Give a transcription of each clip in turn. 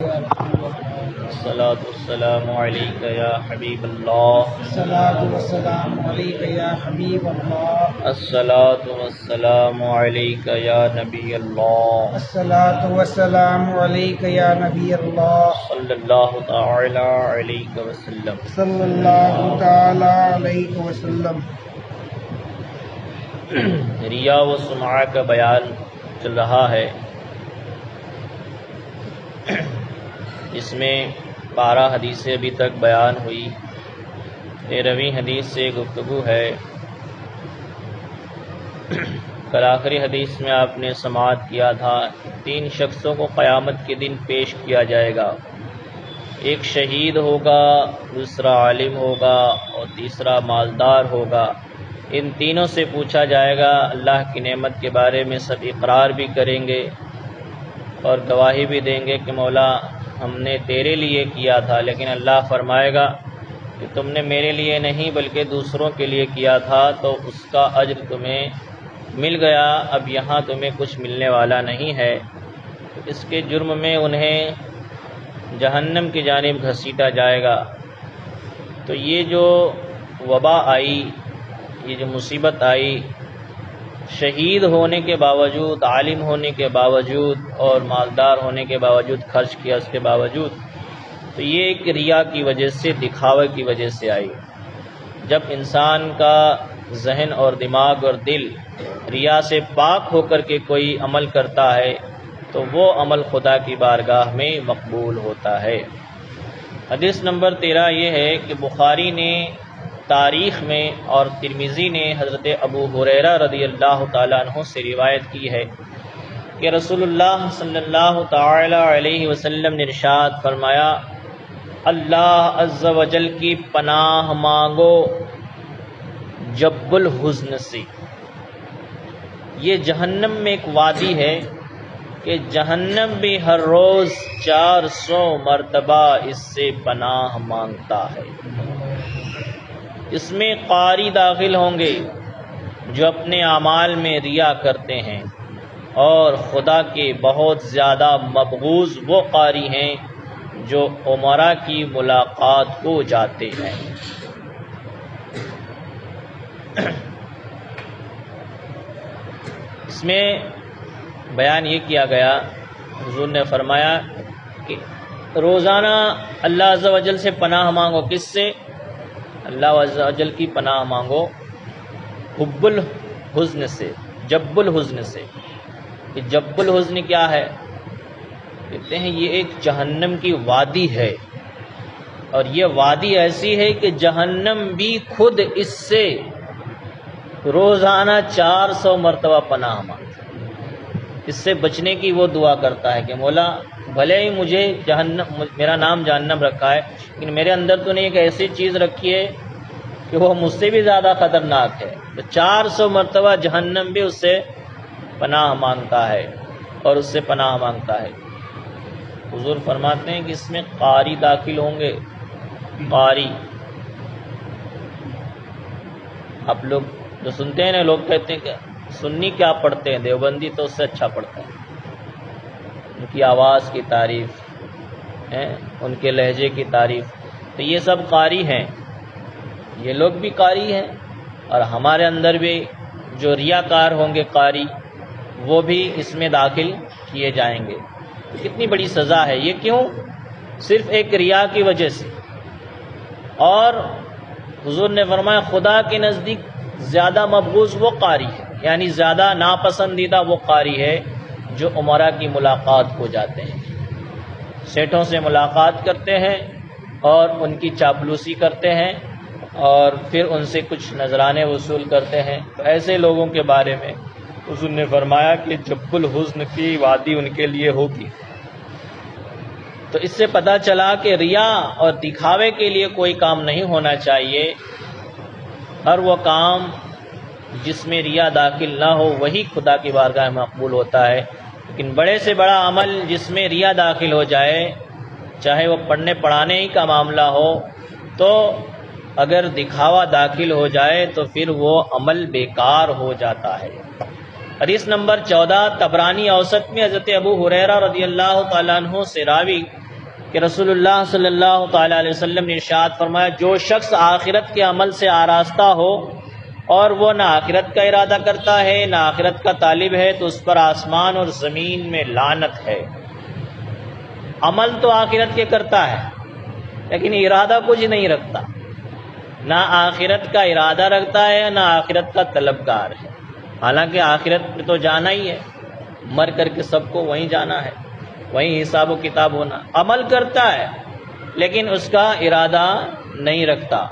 الصلاۃ والسلام علیک یا حبیب اللہ، الصلاۃ والسلام علیک یا حبیب اللہ، الصلاۃ والسلام علیک یا نبی اللہ، الصلاۃ والسلام علیک یا نبی اللہ، صلی اللہ تعالی علیہ وسلم۔ صلی اللہ تعالی علیہ وسلم۔ ریا و سمعہ کا بیان چل رہا ہے، اس میں 12 حدیثیں ابھی تک بیان ہوئی، 13ویں حدیث سے گفتگو ہے۔ کل آخری حدیث میں آپ نے سماعت کیا تھا 3 شخصوں کو قیامت کے دن پیش کیا جائے گا، ایک شہید ہوگا، دوسرا عالم ہوگا اور تیسرا مالدار ہوگا۔ ان تینوں سے پوچھا جائے گا، اللہ کی نعمت کے بارے میں سب اقرار بھی کریں گے اور گواہی بھی دیں گے کہ مولا ہم نے تیرے لیے کیا تھا، لیکن اللہ فرمائے گا کہ تم نے میرے لیے نہیں بلکہ دوسروں کے لیے کیا تھا، تو اس کا اجر تمہیں مل گیا، اب یہاں تمہیں کچھ ملنے والا نہیں ہے۔ اس کے جرم میں انہیں جہنم کی جانب گھسیٹا جائے گا۔ تو یہ جو وبا آئی، یہ جو مصیبت آئی، شہید ہونے کے باوجود، عالم ہونے کے باوجود اور مالدار ہونے کے باوجود، خرچ کیا اس کے باوجود، تو یہ ایک ریا کی وجہ سے، دکھاوے کی وجہ سے آئی۔ جب انسان کا ذہن اور دماغ اور دل ریا سے پاک ہو کر کے کوئی عمل کرتا ہے تو وہ عمل خدا کی بارگاہ میں مقبول ہوتا ہے۔ حدیث نمبر 13 یہ ہے کہ بخاری نے تاریخ میں اور ترمذی نے حضرت ابو ہریرہ رضی اللہ تعالیٰ عنہ سے روایت کی ہے کہ رسول اللہ صلی اللہ تعالی علیہ وسلم نے ارشاد فرمایا، اللہ عز و جل کی پناہ مانگو جب الحزن سے۔ یہ جہنم میں ایک وادی ہے کہ جہنم بھی ہر روز 400 مرتبہ اس سے پناہ مانگتا ہے۔ اس میں قاری داخل ہوں گے جو اپنے اعمال میں ریا کرتے ہیں، اور خدا کے بہت زیادہ مبغوض وہ قاری ہیں جو امراء کی ملاقات کو جاتے ہیں۔ اس میں بیان یہ کیا گیا، حضور نے فرمایا کہ روزانہ اللہ عز و جل سے پناہ مانگو۔ کس سے؟ اللہ عز و جل کی پناہ مانگو حب الحزن سے، جب الحزن سے۔ کہ جب الحزن کیا ہے؟ کہتے ہیں یہ ایک جہنم کی وادی ہے، اور یہ وادی ایسی ہے کہ جہنم بھی خود اس سے روزانہ 400 مرتبہ پناہ مانگتا ہے۔ اس سے بچنے کی وہ دعا کرتا ہے کہ مولا بھلے ہی مجھے جہنم، میرا نام جہنم رکھا ہے، لیکن میرے اندر تو نے ایک ایسی چیز رکھی ہے کہ وہ مجھ سے بھی زیادہ خطرناک ہے۔ تو 400 مرتبہ جہنم بھی اس سے پناہ مانگتا ہے اور اس سے پناہ مانگتا ہے۔ حضور فرماتے ہیں کہ اس میں قاری داخل ہوں گے۔ قاری، آپ لوگ جو سنتے ہیں نا، لوگ کہتے ہیں کہ سنی کیا پڑھتے ہیں، دیوبندی تو اس سے اچھا پڑھتا ہے۔ ان کی آواز کی تعریف ہے، ان کے لہجے کی تعریف، تو یہ سب قاری ہیں، یہ لوگ بھی قاری ہیں، اور ہمارے اندر بھی جو ریاکار ہوں گے قاری، وہ بھی اس میں داخل کیے جائیں گے۔ کتنی بڑی سزا ہے یہ! کیوں؟ صرف ایک ریا کی وجہ سے۔ اور حضور نے فرمایا خدا کے نزدیک زیادہ مبغوض وہ قاری ہے، یعنی زیادہ ناپسندیدہ وہ قاری ہے جو امراء کی ملاقات کو جاتے ہیں، سیٹوں سے ملاقات کرتے ہیں اور ان کی چاپلوسی کرتے ہیں اور پھر ان سے کچھ نذرانے وصول کرتے ہیں۔ تو ایسے لوگوں کے بارے میں حضور نے فرمایا کہ جب الحزن کی وادی ان کے لیے ہوگی۔ تو اس سے پتہ چلا کہ ریا اور دکھاوے کے لیے کوئی کام نہیں ہونا چاہیے۔ ہر وہ کام جس میں ریا داخل نہ ہو وہی خدا کی بارگاہ میں مقبول ہوتا ہے، لیکن بڑے سے بڑا عمل جس میں ریا داخل ہو جائے، چاہے وہ پڑھنے پڑھانے ہی کا معاملہ ہو، تو اگر دکھاوا داخل ہو جائے تو پھر وہ عمل بیکار ہو جاتا ہے۔ حدیث نمبر 14 طبرانی اوسط میں حضرت ابو ہریرہ رضی اللہ تعالیٰ عنہ سے راوی کہ رسول اللہ صلی اللہ تعالیٰ علیہ وسلم نے ارشاد فرمایا جو شخص آخرت کے عمل سے آراستہ ہو اور وہ نہ آخرت کا ارادہ کرتا ہے نہ آخرت کا طالب ہے تو اس پر آسمان اور زمین میں لعنت ہے۔ عمل تو آخرت کے کرتا ہے لیکن ارادہ کچھ نہیں رکھتا، نہ آخرت کا ارادہ رکھتا ہے نہ آخرت کا طلبگار ہے، حالانکہ آخرت میں تو جانا ہی ہے، مر کر کے سب کو وہیں جانا ہے، وہیں حساب و کتاب ہونا۔ عمل کرتا ہے لیکن اس کا ارادہ نہیں رکھتا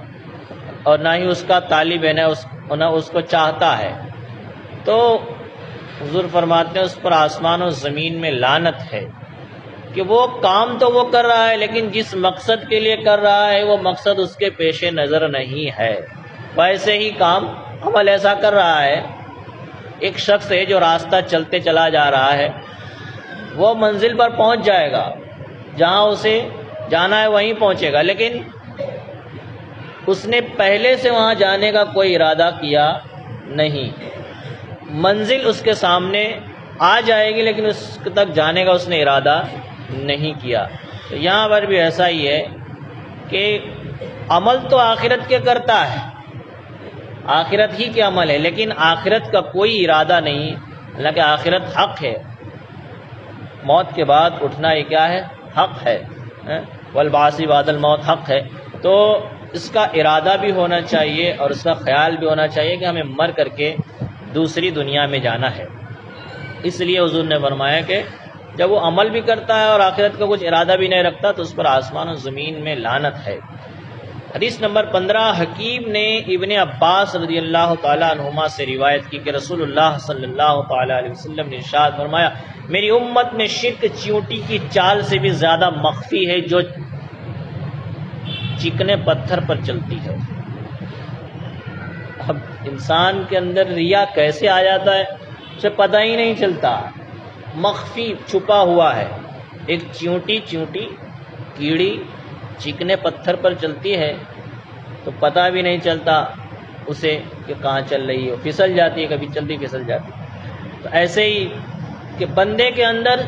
اور نہ ہی اس کا طالب ہے، نہ اس کو چاہتا ہے، تو حضور فرماتے ہیں اس پر آسمان و زمین میں لعنت ہے کہ وہ کام تو وہ کر رہا ہے لیکن جس مقصد کے لیے کر رہا ہے وہ مقصد اس کے پیش نظر نہیں ہے۔ ویسے ہی کام عمل ایسا کر رہا ہے، ایک شخص ہے جو راستہ چلتے چلا جا رہا ہے، وہ منزل پر پہنچ جائے گا، جہاں اسے جانا ہے وہیں پہنچے گا، لیکن اس نے پہلے سے وہاں جانے کا کوئی ارادہ کیا نہیں۔ منزل اس کے سامنے آ جائے گی لیکن اس تک جانے کا اس نے ارادہ نہیں کیا۔ تو یہاں پر بھی ایسا ہی ہے کہ عمل تو آخرت کے کرتا ہے، آخرت ہی کے عمل ہے، لیکن آخرت کا کوئی ارادہ نہیں، حالانکہ آخرت حق ہے، موت کے بعد اٹھنا یہ کیا ہے؟ حق ہے، والبعث بعد الموت حق ہے۔ تو اس کا ارادہ بھی ہونا چاہیے اور اس کا خیال بھی ہونا چاہیے کہ ہمیں مر کر کے دوسری دنیا میں جانا ہے۔ اس لیے حضور نے فرمایا کہ جب وہ عمل بھی کرتا ہے اور آخرت کا کچھ ارادہ بھی نہیں رکھتا تو اس پر آسمان و زمین میں لعنت ہے۔ حدیث نمبر 15 حکیم نے ابن عباس رضی اللہ تعالیٰ عنہما سے روایت کی کہ رسول اللہ صلی اللہ تعالیٰ علیہ وسلم نے ارشاد فرمایا میری امت میں شرک چیونٹی کی چال سے بھی زیادہ مخفی ہے جو چکنے پتھر پر چلتی ہے۔ اب انسان کے اندر ریا کیسے آ جاتا ہے اسے پتہ ہی نہیں چلتا، مخفی چھپا ہوا ہے۔ ایک چیونٹی کیڑی چکنے پتھر پر چلتی ہے تو پتہ بھی نہیں چلتا اسے کہ کہاں چل رہی ہے، پھسل جاتی ہے، کبھی چلتی پھسل جاتی ہے۔ تو ایسے ہی کہ بندے کے اندر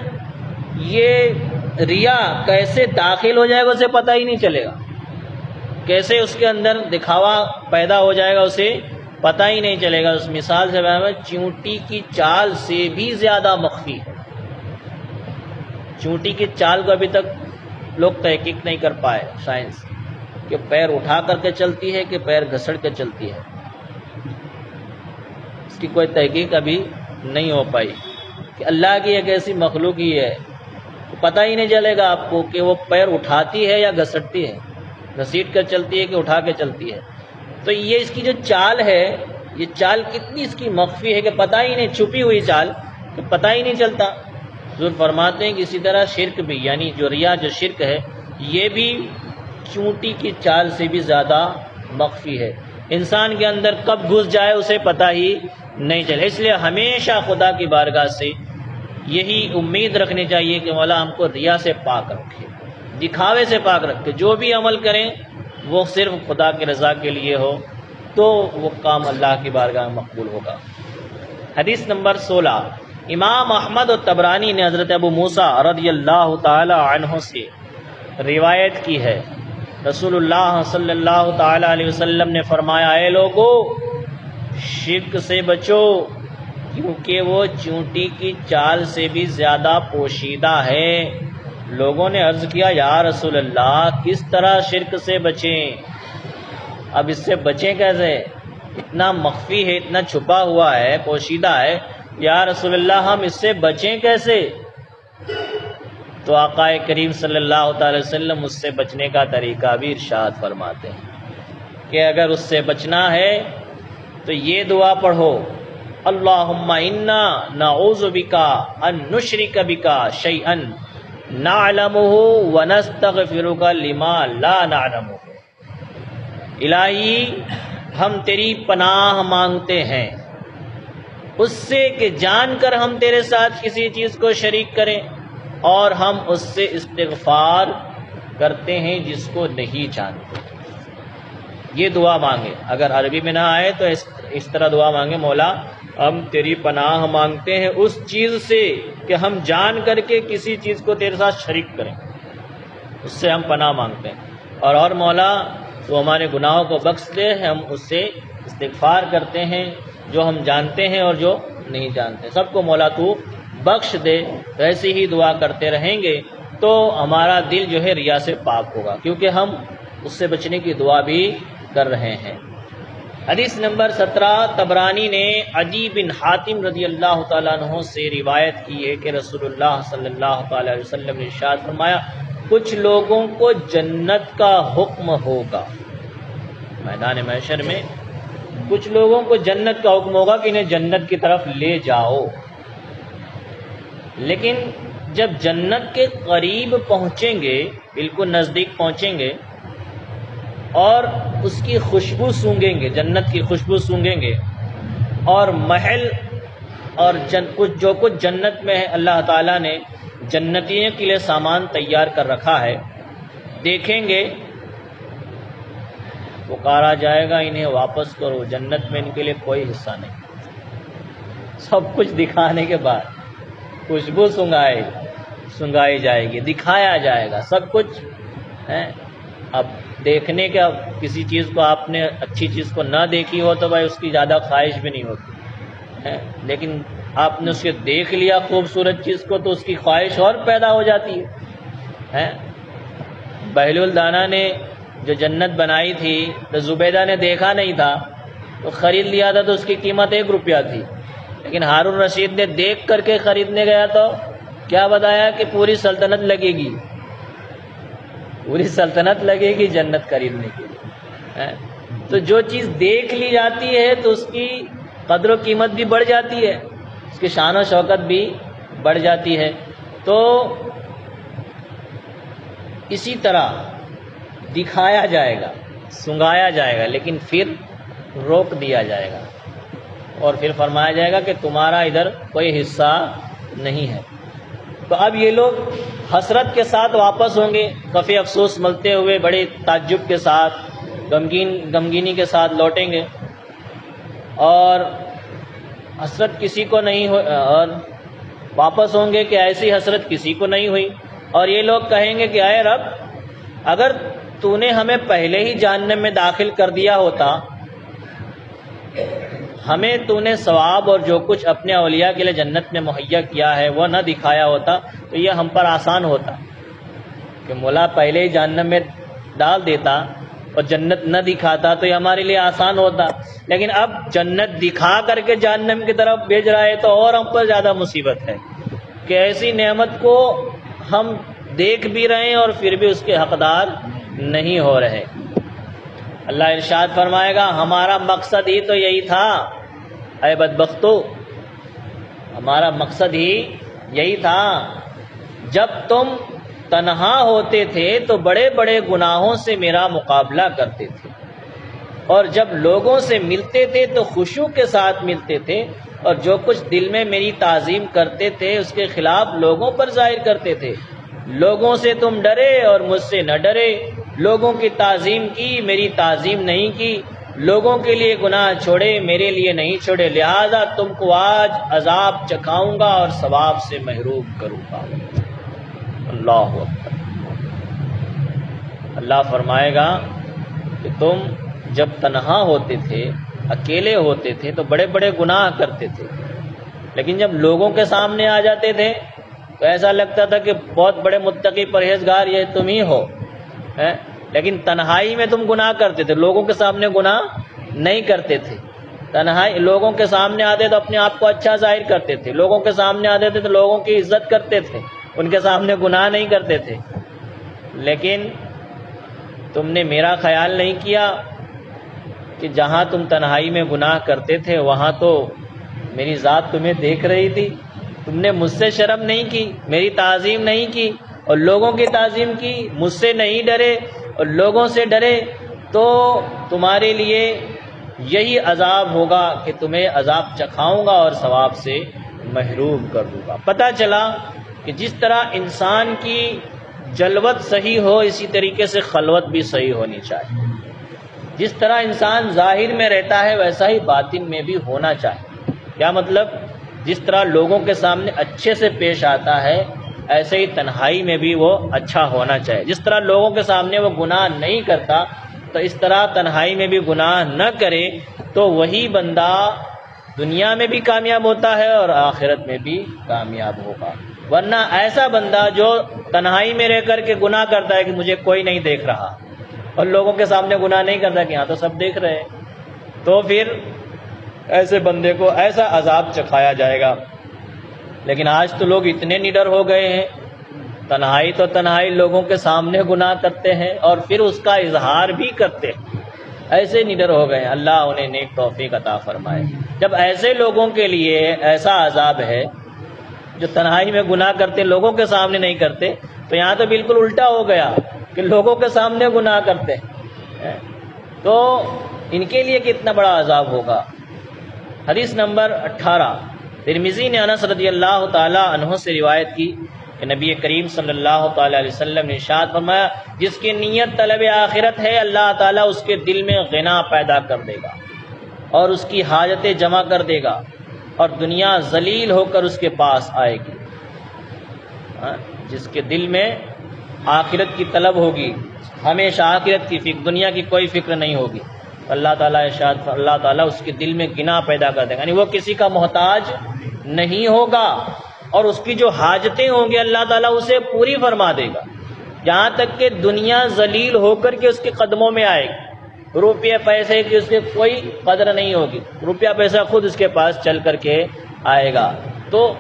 یہ ریا کیسے داخل ہو جائے گا اسے پتہ ہی نہیں چلے گا، کیسے اس کے اندر دکھاوا پیدا ہو جائے گا اسے پتہ ہی نہیں چلے گا۔ اس مثال سے چیونٹی کی چال سے بھی زیادہ مخفی ہے۔ چیونٹی کی چال کو ابھی تک لوگ تحقیق نہیں کر پائے، سائنس، کہ پیر اٹھا کر کے چلتی ہے کہ پیر گھسڑ کے چلتی ہے، اس کی کوئی تحقیق ابھی نہیں ہو پائی کہ اللہ کی ایک ایسی مخلوق ہی ہے، پتہ ہی نہیں چلے گا آپ کو کہ وہ پیر اٹھاتی ہے یا گھسٹتی ہے، گھسیٹ کر چلتی ہے کہ اٹھا کے چلتی ہے۔ تو یہ اس کی جو چال ہے، یہ چال کتنی اس کی مخفی ہے کہ پتہ ہی نہیں، چھپی ہوئی چال کہ پتہ ہی نہیں چلتا۔ حضور فرماتے ہیں کہ اسی طرح شرک بھی، یعنی جو ریا جو شرک ہے یہ بھی چونٹی کی چال سے بھی زیادہ مخفی ہے، انسان کے اندر کب گھس جائے اسے پتہ ہی نہیں چلے۔ اس لیے ہمیشہ خدا کی بارگاہ سے یہی امید رکھنی چاہیے کہ مولا ہم کو ریا سے پاک رکھے، دکھاوے سے پاک رکھے، جو بھی عمل کریں وہ صرف خدا کی رضا کے لیے ہو تو وہ کام اللہ کی بارگاہ میں مقبول ہوگا۔ حدیث نمبر 16 امام احمد و طبرانی نے حضرت ابو موسیٰ رضی اللہ تعالی عنہ سے روایت کی ہے، رسول اللہ صلی اللہ تعالی علیہ وسلم نے فرمایا اے لوگو شرک سے بچو کیونکہ وہ چونٹی کی چال سے بھی زیادہ پوشیدہ ہے۔ لوگوں نے عرض کیا یا رسول اللہ کس طرح شرک سے بچیں؟ اب اس سے بچیں کیسے؟ اتنا مخفی ہے، اتنا چھپا ہوا ہے، پوشیدہ ہے، یا رسول اللہ ہم اس سے بچیں کیسے؟ تو آقا کریم صلی اللہ تعالی وسلم اس سے بچنے کا طریقہ بھی ارشاد فرماتے ہیں کہ اگر اس سے بچنا ہے تو یہ دعا پڑھو اللہم انا نعوذ بکا ان نشرک بکا شیئا نعلمہ ونستغفرک لما لا نعلمہ۔ الہی ہم تیری پناہ مانگتے ہیں اس سے کہ جان کر ہم تیرے ساتھ کسی چیز کو شریک کریں اور ہم اس سے استغفار کرتے ہیں جس کو نہیں جانتے۔ یہ دعا مانگے، اگر عربی میں نہ آئے تو اس طرح دعا مانگے مولا ہم تیری پناہ مانگتے ہیں اس چیز سے کہ ہم جان کر کے کسی چیز کو تیرے ساتھ شریک کریں، اس سے ہم پناہ مانگتے ہیں، اور مولا تو ہمارے گناہوں کو بخش دے، ہم اس سے استغفار کرتے ہیں جو ہم جانتے ہیں اور جو نہیں جانتے، سب کو مولا تو بخش دے۔ ایسی ہی دعا کرتے رہیں گے تو ہمارا دل جو ہے ریا سے پاک ہوگا، کیونکہ ہم اس سے بچنے کی دعا بھی کر رہے ہیں۔ حدیث نمبر 17 طبرانی نے عدی بن حاتم رضی اللہ تعالیٰ عنہ سے روایت کی ہے کہ رسول اللہ صلی اللہ تعالیٰ علیہ وسلم نے ارشاد فرمایا، کچھ لوگوں کو جنت کا حکم ہوگا، میدان محشر میں کچھ لوگوں کو جنت کا حکم ہوگا کہ انہیں جنت کی طرف لے جاؤ، لیکن جب جنت کے قریب پہنچیں گے، بالکل نزدیک پہنچیں گے اور اس کی خوشبو سونگھیں گے، جنت کی خوشبو سونگھیں گے، اور محل اور جو کچھ جنت میں ہے اللہ تعالیٰ نے جنتیوں کے لیے سامان تیار کر رکھا ہے، دیکھیں گے، پکارا جائے گا انہیں واپس کرو، جنت میں ان کے لیے کوئی حصہ نہیں۔ سب کچھ دکھانے کے بعد خوشبو سنگائی جائے گی، دکھایا جائے گا سب کچھ ہے۔ اب دیکھنے کا کسی چیز کو آپ نے اچھی چیز کو نہ دیکھی ہو تو بھائی اس کی زیادہ خواہش بھی نہیں ہوتی ہے، لیکن آپ نے اس کے دیکھ لیا خوبصورت چیز کو تو اس کی خواہش اور پیدا ہو جاتی ہے۔ بہلول دانا نے جو جنت بنائی تھی تو زبیدہ نے دیکھا نہیں تھا تو خرید لیا تھا، تو اس کی قیمت 1 روپیہ تھی، لیکن ہارون رشید نے دیکھ کر کے خریدنے گیا تو کیا بتایا کہ پوری سلطنت لگے گی، پوری سلطنت لگے گی جنت خریدنے کے لیے۔ تو جو چیز دیکھ لی جاتی ہے تو اس کی قدر و قیمت بھی بڑھ جاتی ہے، اس کی شان و شوکت بھی بڑھ جاتی ہے۔ تو اسی طرح دکھایا جائے گا، سنگایا جائے گا، لیکن پھر روک دیا جائے گا اور پھر فرمایا جائے گا کہ تمہارا ادھر کوئی حصہ نہیں ہے۔ تو اب یہ لوگ حسرت کے ساتھ واپس ہوں گے، کفِ افسوس ملتے ہوئے، بڑے تعجب کے ساتھ، غمگینی کے ساتھ لوٹیں گے، اور حسرت کسی کو نہیں ہو، اور واپس ہوں گے کہ ایسی حسرت کسی کو نہیں ہوئی، اور یہ لوگ کہیں گے کہ اے رب، اگر تو نے ہمیں پہلے ہی جہنم میں داخل کر دیا ہوتا، ہمیں تو نے ثواب اور جو کچھ اپنے اولیاء کے لیے جنت میں مہیا کیا ہے وہ نہ دکھایا ہوتا تو یہ ہم پر آسان ہوتا کہ مولا پہلے ہی جہنم میں ڈال دیتا اور جنت نہ دکھاتا تو یہ ہمارے لیے آسان ہوتا، لیکن اب جنت دکھا کر کے جہنم کی طرف بھیج رہا ہے تو اور ہم پر زیادہ مصیبت ہے کہ ایسی نعمت کو ہم دیکھ بھی رہے ہیں اور پھر بھی اس کے حقدار نہیں ہو رہے۔ اللہ ارشاد فرمائے گا، ہمارا مقصد ہی تو یہی تھا اے بدبختو، ہمارا مقصد ہی یہی تھا، جب تم تنہا ہوتے تھے تو بڑے بڑے گناہوں سے میرا مقابلہ کرتے تھے، اور جب لوگوں سے ملتے تھے تو خشوع کے ساتھ ملتے تھے، اور جو کچھ دل میں میری تعظیم کرتے تھے اس کے خلاف لوگوں پر ظاہر کرتے تھے۔ لوگوں سے تم ڈرے اور مجھ سے نہ ڈرے، لوگوں کی تعظیم کی میری تعظیم نہیں کی، لوگوں کے لیے گناہ چھوڑے میرے لیے نہیں چھوڑے، لہذا تم کو آج عذاب چکھاؤں گا اور ثواب سے محروم کروں گا۔ اللہ اکبر۔ اللہ فرمائے گا کہ تم جب تنہا ہوتے تھے، اکیلے ہوتے تھے تو بڑے بڑے گناہ کرتے تھے، لیکن جب لوگوں کے سامنے آ جاتے تھے تو ایسا لگتا تھا کہ بہت بڑے متقی پرہیزگار یہ تم ہی ہو، لیکن تنہائی میں تم گناہ کرتے تھے، لوگوں کے سامنے گناہ نہیں کرتے تھے۔ تنہائی لوگوں کے سامنے آتے تو اپنے آپ کو اچھا ظاہر کرتے تھے، لوگوں کے سامنے آتے تھے تو لوگوں کی عزت کرتے تھے، ان کے سامنے گناہ نہیں کرتے تھے، لیکن تم نے میرا خیال نہیں کیا کہ جہاں تم تنہائی میں گناہ کرتے تھے وہاں تو میری ذات تمہیں دیکھ رہی تھی، تم نے مجھ سے شرم نہیں کی، میری تعظیم نہیں کی اور لوگوں کی تعظیم کی، مجھ سے نہیں ڈرے اور لوگوں سے ڈرے، تو تمہارے لیے یہی عذاب ہوگا کہ تمہیں عذاب چکھاؤں گا اور ثواب سے محروم کر دوں گا۔ پتہ چلا کہ جس طرح انسان کی جلوت صحیح ہو اسی طریقے سے خلوت بھی صحیح ہونی چاہیے، جس طرح انسان ظاہر میں رہتا ہے ویسا ہی باطن میں بھی ہونا چاہیے۔ کیا مطلب؟ جس طرح لوگوں کے سامنے اچھے سے پیش آتا ہے ایسے ہی تنہائی میں بھی وہ اچھا ہونا چاہیے. جس طرح لوگوں کے سامنے وہ گناہ نہیں کرتا تو اس طرح تنہائی میں بھی گناہ نہ کرے تو وہی بندہ دنیا میں بھی کامیاب ہوتا ہے اور آخرت میں بھی کامیاب ہوگا. ورنہ ایسا بندہ جو تنہائی میں رہ کر کے گناہ کرتا ہے کہ مجھے کوئی نہیں دیکھ رہا اور لوگوں کے سامنے گناہ نہیں کرتا کہ ہاں تو سب دیکھ رہے ہیں، تو پھر ایسے بندے کو ایسا عذاب چکھایا جائے گا. لیکن آج تو لوگ اتنے نڈر ہو گئے ہیں، تنہائی تو تنہائی لوگوں کے سامنے گناہ کرتے ہیں اور پھر اس کا اظہار بھی کرتے ہیں. ایسے نڈر ہو گئے ہیں. اللہ انہیں نیک توفیق عطا فرمائے. جب ایسے لوگوں کے لیے ایسا عذاب ہے جو تنہائی میں گناہ کرتے لوگوں کے سامنے نہیں کرتے، تو یہاں تو بالکل الٹا ہو گیا کہ لوگوں کے سامنے گناہ کرتے ہیں، تو ان کے لیے کتنا بڑا عذاب ہوگا. حدیث نمبر 18 ترمذی نے انس رضی اللہ تعالی عنہ سے روایت کی کہ نبی کریم صلی اللہ تعالی علیہ وسلم نے ارشاد فرمایا، جس کی نیت طلب آخرت ہے اللہ تعالیٰ اس کے دل میں غنا پیدا کر دے گا اور اس کی حاجتیں جمع کر دے گا اور دنیا ذلیل ہو کر اس کے پاس آئے گی. جس کے دل میں آخرت کی طلب ہوگی، ہمیشہ آخرت کی فکر، دنیا کی کوئی فکر نہیں ہوگی، اللہ تعالیٰ اس کے دل میں غنا پیدا کر دے گا. یعنی وہ کسی کا محتاج نہیں ہوگا اور اس کی جو حاجتیں ہوں گی اللہ تعالیٰ اسے پوری فرما دے گا، یہاں تک کہ دنیا ذلیل ہو کر کے اس کے قدموں میں آئے گی. روپیہ پیسے کی اس کے کوئی قدر نہیں ہوگی، روپیہ پیسہ خود اس کے پاس چل کر کے آئے گا. تو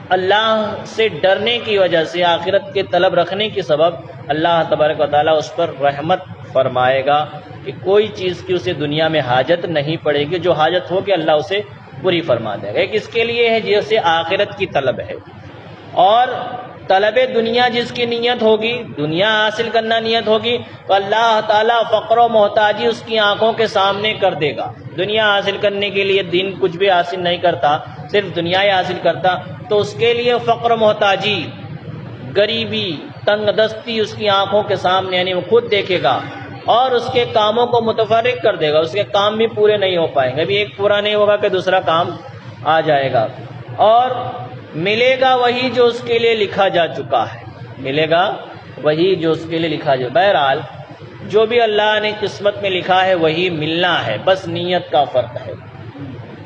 اللہ سے ڈرنے کی وجہ سے، آخرت کے طلب رکھنے کے سبب اللہ تبارک و تعالیٰ اس پر رحمت فرمائے گا کہ کوئی چیز کی اسے دنیا میں حاجت نہیں پڑے گی، جو حاجت ہوگی اللہ اسے پوری فرما دے گا. ایک اس کے لیے ہے جسے آخرت کی طلب ہے، اور طلب دنیا جس کی نیت ہوگی، دنیا حاصل کرنا نیت ہوگی، تو اللہ تعالیٰ فقر و محتاجی اس کی آنکھوں کے سامنے کر دے گا. دنیا حاصل کرنے کے لیے دین کچھ بھی حاصل نہیں کرتا، صرف دنیا ہی حاصل کرتا، تو اس کے لیے فقر و محتاجی، غریبی، تنگ دستی اس کی آنکھوں کے سامنے، یعنی وہ خود دیکھے گا اور اس کے کاموں کو متفرق کر دے گا. اس کے کام بھی پورے نہیں ہو پائیں گے، ابھی ایک پورا نہیں ہوگا کہ دوسرا کام آ جائے گا، اور ملے گا وہی جو اس کے لیے لکھا جا چکا ہے، ملے گا وہی جو اس کے لیے لکھا جا. بہرحال جو بھی اللہ نے قسمت میں لکھا ہے وہی ملنا ہے، بس نیت کا فرق ہے.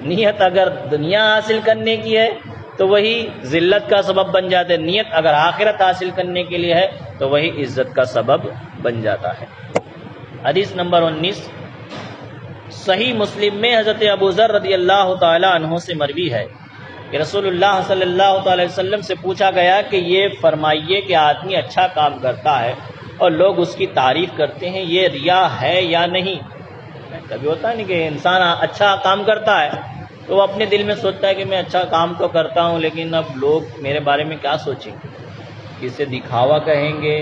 نیت اگر دنیا حاصل کرنے کی ہے تو وہی ذلت کا سبب بن جاتا ہے، نیت اگر آخرت حاصل کرنے کے لیے ہے تو وہی عزت کا سبب بن جاتا ہے. حدیث نمبر 19 صحیح مسلم میں حضرت ابو ذر رضی اللہ تعالی عنہ سے مروی ہے کہ رسول اللہ صلی اللہ تعالی وسلم سے پوچھا گیا کہ یہ فرمائیے کہ آدمی اچھا کام کرتا ہے اور لوگ اس کی تعریف کرتے ہیں، یہ ریا ہے یا نہیں؟ کبھی ہوتا ہے نہیں کہ انسان اچھا کام کرتا ہے تو وہ اپنے دل میں سوچتا ہے کہ میں اچھا کام تو کرتا ہوں، لیکن اب لوگ میرے بارے میں کیا سوچیں گے، کسے دکھاوا کہیں گے،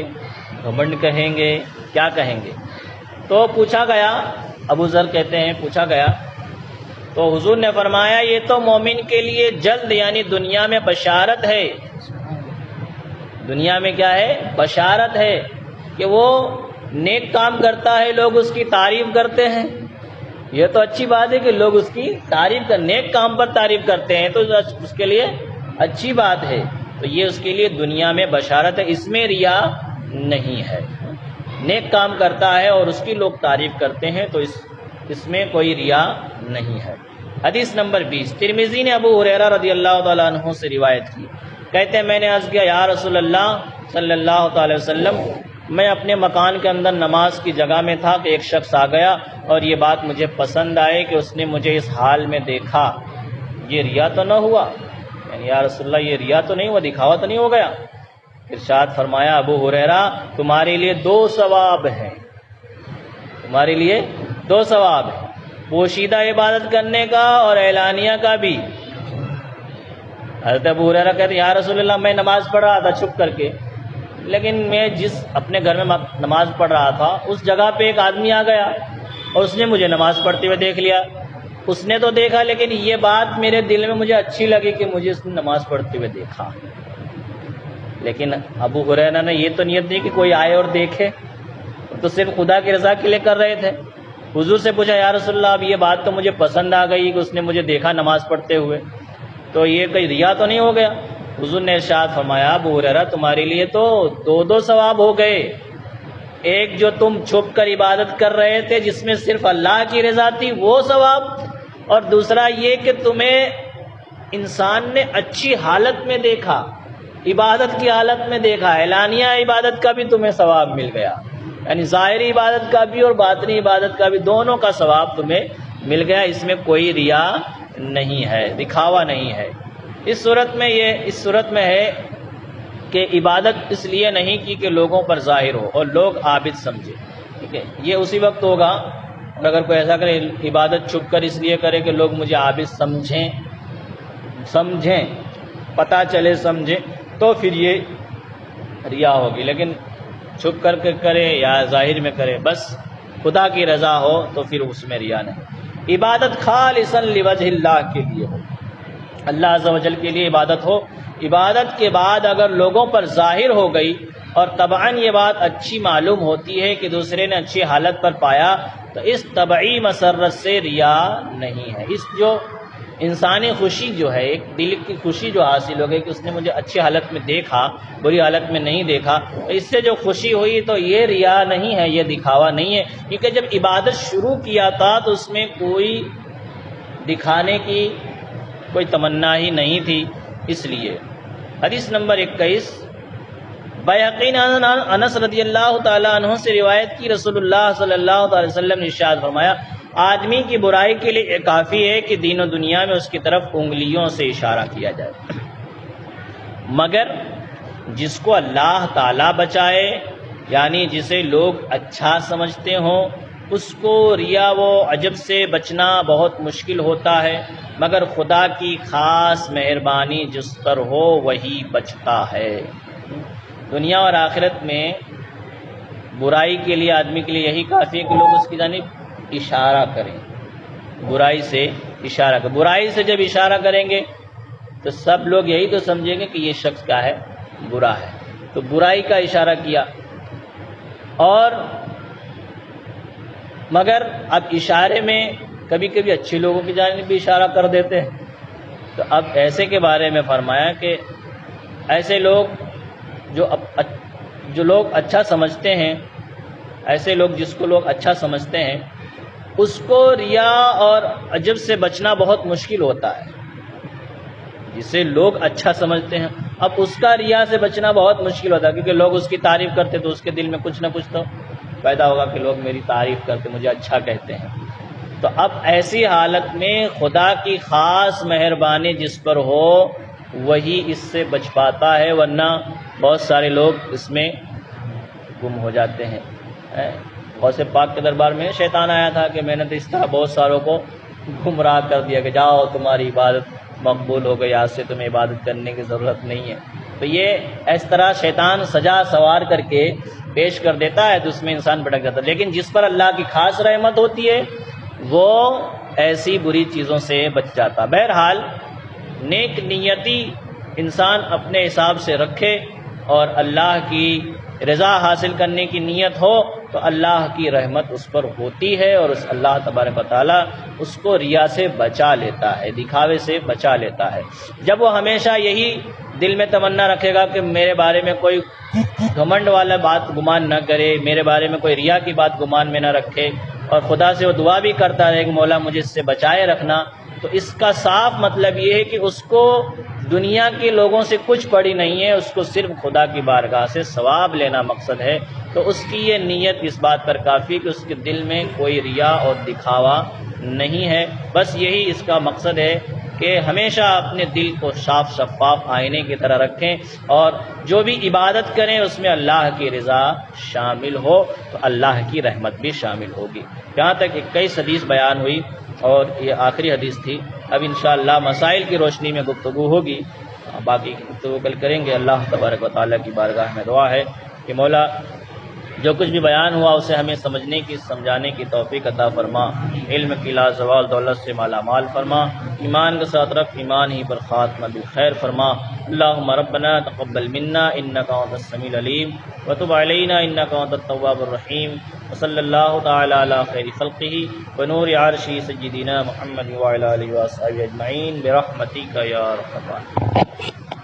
گھمنڈ کہیں گے، کیا کہیں گے. تو پوچھا گیا، ابو ذر کہتے ہیں پوچھا گیا تو حضور نے فرمایا یہ تو مومن کے لیے جلد یعنی دنیا میں بشارت ہے. دنیا میں کیا ہے؟ بشارت ہے کہ وہ نیک کام کرتا ہے، لوگ اس کی تعریف کرتے ہیں. یہ تو اچھی بات ہے کہ لوگ اس کی تعریف کر، نیک کام پر تعریف کرتے ہیں تو اس کے لیے اچھی بات ہے. تو یہ اس کے لیے دنیا میں بشارت ہے، اس میں ریا نہیں ہے. نیک کام کرتا ہے اور اس کی لوگ تعریف کرتے ہیں تو اس میں کوئی ریا نہیں ہے. حدیث نمبر 20 ترمذی نے ابو ہریرہ رضی اللہ تعالیٰ عنہ سے روایت کی، کہتے ہیں میں نے عرض کیا یا رسول اللہ صلی اللہ تعالی وسلم، میں اپنے مکان کے اندر نماز کی جگہ میں تھا کہ ایک شخص آ گیا اور یہ بات مجھے پسند آئے کہ اس نے مجھے اس حال میں دیکھا، یہ ریا تو نہ ہوا؟ یعنی یا رسول اللہ یہ ریا تو نہیں ہوا، دکھاوا تو نہیں ہو گیا؟ ارشاد فرمایا ابو ہریرہ تمہارے لیے 2 ثواب ہیں، تمہارے لیے 2 ثواب ہیں، پوشیدہ عبادت کرنے کا اور اعلانیہ کا بھی. حضرت ابو ہریرہ کہتے ہیں یا رسول اللہ میں نماز پڑھ رہا تھا چھپ کر کے، لیکن میں جس اپنے گھر میں نماز پڑھ رہا تھا اس جگہ پہ ایک آدمی آ گیا اور اس نے مجھے نماز پڑھتے ہوئے دیکھ لیا. اس نے تو دیکھا لیکن یہ بات میرے دل میں مجھے اچھی لگی کہ مجھے اس نے نماز پڑھتے ہوئے دیکھا. لیکن ابو ہریرہ نے یہ تو نیت نہیں کہ کوئی آئے اور دیکھے، تو صرف خدا کی رضا کے لیے کر رہے تھے. حضور سے پوچھا یا رسول اللہ اب یہ بات تو مجھے پسند آ گئی کہ اس نے مجھے دیکھا نماز پڑھتے ہوئے، تو یہ کوئی ریا تو نہیں ہو گیا؟ حضور نے ارشاد فرمایا ابو ہریرہ تمہارے لیے تو دو ثواب ہو گئے، ایک جو تم چھپ کر عبادت کر رہے تھے جس میں صرف اللہ کی رضا تھی وہ ثواب، اور دوسرا یہ کہ تمہیں انسان نے اچھی حالت میں دیکھا، عبادت کی حالت میں دیکھا، اعلانیہ عبادت کا بھی تمہیں ثواب مل گیا، یعنی ظاہری عبادت کا بھی اور باطنی عبادت کا بھی دونوں کا ثواب تمہیں مل گیا۔ اس میں کوئی ریا نہیں ہے، دکھاوا نہیں ہے۔ اس صورت میں ہے کہ عبادت اس لیے نہیں کی کہ لوگوں پر ظاہر ہو اور لوگ عابد سمجھے، ٹھیک ہے، یہ اسی وقت ہوگا اور اگر کوئی ایسا کرے عبادت چھپ کر اس لیے کرے کہ لوگ مجھے عابد سمجھیں پتہ چلے سمجھیں تو پھر یہ ریا ہوگی، لیکن چھپ کر کے کرے یا ظاہر میں کرے بس خدا کی رضا ہو تو پھر اس میں ریا نہیں۔ عبادت خالصا لوجہ اللہ کے لیے ہو، اللہ عز و جل کے لیے عبادت ہو۔ عبادت کے بعد اگر لوگوں پر ظاہر ہو گئی اور طبعاً یہ بات اچھی معلوم ہوتی ہے کہ دوسرے نے اچھی حالت پر پایا تو اس طبعی مسرت سے ریا نہیں ہے۔ اس جو انسانی خوشی جو ہے، ایک دل کی خوشی جو حاصل ہو گئی کہ اس نے مجھے اچھی حالت میں دیکھا، بری حالت میں نہیں دیکھا، تو اس سے جو خوشی ہوئی تو یہ ریا نہیں ہے، یہ دکھاوا نہیں ہے، کیونکہ جب عبادت شروع کیا تھا تو اس میں کوئی دکھانے کی کوئی تمنا ہی نہیں تھی۔ اس لیے حدیث نمبر 21 بیہقی نے انس رضی اللہ تعالیٰ عنہ سے روایت کی، رسول اللہ صلی اللہ علیہ وسلم نے ارشاد فرمایا آدمی کی برائی کے لیے کافی ہے کہ دین و دنیا میں اس کی طرف انگلیوں سے اشارہ کیا جائے، مگر جس کو اللہ تعالیٰ بچائے، یعنی جسے لوگ اچھا سمجھتے ہوں، اس کو ریا و عجب سے بچنا بہت مشکل ہوتا ہے، مگر خدا کی خاص مہربانی جس پر ہو وہی بچتا ہے۔ دنیا اور آخرت میں برائی کے لیے آدمی کے لیے یہی کافی ہے کہ لوگ اس کی جانب اشارہ کریں، برائی سے اشارہ کریں۔ برائی سے جب اشارہ کریں گے تو سب لوگ یہی تو سمجھیں گے کہ یہ شخص کیا ہے، برا ہے، تو برائی کا اشارہ کیا۔ اور مگر اب اشارے میں کبھی کبھی اچھے لوگوں کی جانب بھی اشارہ کر دیتے ہیں، تو اب ایسے کے بارے میں فرمایا کہ ایسے لوگ جو لوگ اچھا سمجھتے ہیں، ایسے لوگ جس کو لوگ اچھا سمجھتے ہیں اس کو ریا اور عجب سے بچنا بہت مشکل ہوتا ہے۔ جسے لوگ اچھا سمجھتے ہیں اب اس کا ریا سے بچنا بہت مشکل ہوتا ہے، کیونکہ لوگ اس کی تعریف کرتے تو اس کے دل میں کچھ نہ کچھ تو پیدا ہوگا کہ لوگ میری تعریف کرتے مجھے اچھا کہتے ہیں۔ تو اب ایسی حالت میں خدا کی خاص مہربانی جس پر ہو وہی اس سے بچ پاتا ہے، ورنہ بہت سارے لوگ اس میں گم ہو جاتے ہیں۔ غوث پاک کے دربار میں شیطان آیا تھا کہ میں نے تو اس طرح بہت ساروں کو گمراہ کر دیا کہ جاؤ تمہاری عبادت مقبول ہو گئی، آج سے تمہیں عبادت کرنے کی ضرورت نہیں ہے۔ تو یہ اس طرح شیطان سجا سوار کر کے پیش کر دیتا ہے تو اس میں انسان بھٹک جاتا ہے، لیکن جس پر اللہ کی خاص رحمت ہوتی ہے وہ ایسی بری چیزوں سے بچ جاتا۔ بہرحال نیک نیتی انسان اپنے حساب سے رکھے اور اللہ کی رضا حاصل کرنے کی نیت ہو تو اللہ کی رحمت اس پر ہوتی ہے، اور اس اللہ تبارک و تعالیٰ اس کو ریا سے بچا لیتا ہے، دکھاوے سے بچا لیتا ہے۔ جب وہ ہمیشہ یہی دل میں تمنا رکھے گا کہ میرے بارے میں کوئی گھمنڈ والا بات گمان نہ کرے، میرے بارے میں کوئی ریا کی بات گمان میں نہ رکھے، اور خدا سے وہ دعا بھی کرتا رہے کہ مولا مجھے اس سے بچائے رکھنا، تو اس کا صاف مطلب یہ ہے کہ اس کو دنیا کے لوگوں سے کچھ پڑی نہیں ہے، اس کو صرف خدا کی بارگاہ سے ثواب لینا مقصد ہے، تو اس کی یہ نیت اس بات پر کافی کہ اس کے دل میں کوئی ریا اور دکھاوا نہیں ہے، بس یہی اس کا مقصد ہے کہ ہمیشہ اپنے دل کو صاف شفاف آئینے کی طرح رکھیں، اور جو بھی عبادت کریں اس میں اللہ کی رضا شامل ہو تو اللہ کی رحمت بھی شامل ہوگی۔ یہاں تک 21 حدیث بیان ہوئی اور یہ آخری حدیث تھی۔ اب انشاءاللہ مسائل کی روشنی میں گفتگو ہوگی، باقی کی گفتگو کل کریں گے۔ اللہ تبارک و تعالیٰ کی بارگاہ میں دعا ہے کہ مولا جو کچھ بھی بیان ہوا اسے ہمیں سمجھنے کی سمجھانے کی توفیق عطا فرما، علم کی لازوال دولت سے مالا مال فرما، ایمان کے ساتھ رکھ، ایمان ہی پر خاتمہ بالخیر فرما۔ اللہم ربنا تقبل منا انکا انت السمیع العلیم وتب علینا انکا انت التواب الرحیم، وصلی اللہ تعالی علی خیر خلقہ ونور عرشہ سیدنا محمد وعلی آلہ وصحبہ اجمعین برحمتک یا ارحم الراحمین۔